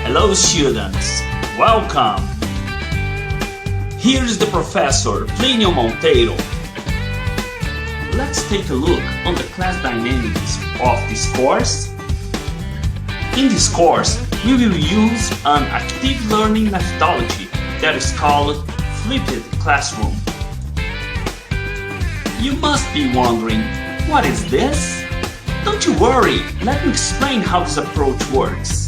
Hello students, welcome! Here's the professor, Plinio Monteiro. Let's take a look on the class dynamics of this course. In this course, we will use an active learning methodology that is called flipped classroom. You must be wondering, what is this? Don't you worry, let me explain how this approach works.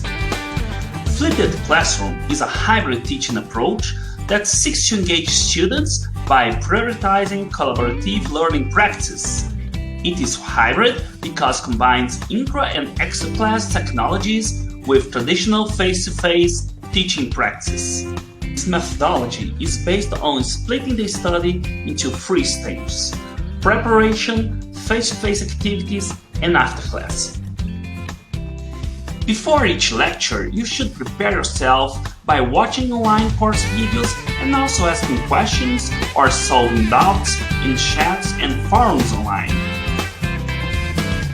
Flipped classroom is a hybrid teaching approach that seeks to engage students by prioritizing collaborative learning practice. It is hybrid because it combines intra- and extra-class technologies with traditional face-to-face teaching practice. This methodology is based on splitting the study into 3 stages: preparation, face-to-face activities, and after-class. Before each lecture, you should prepare yourself by watching online course videos and also asking questions or solving doubts in chats and forums online.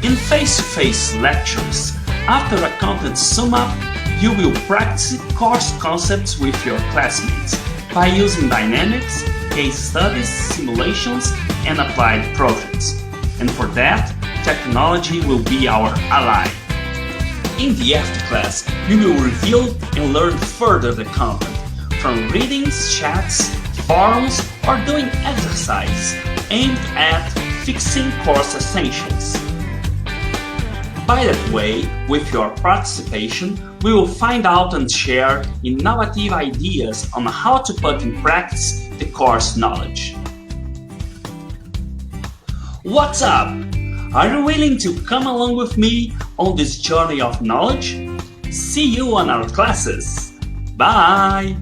In face-to-face lectures, after a content sum-up, you will practice course concepts with your classmates by using dynamics, case studies, simulations, and applied projects. And for that, technology will be our ally. In the after-class, we will review and learn further the content, from readings, chats, forums, or doing exercises aimed at fixing course essentials. By that way, with your participation, we will find out and share innovative ideas on how to put in practice the course knowledge. What's up? Are you willing to come along with me on this journey of knowledge? See you on our classes! Bye!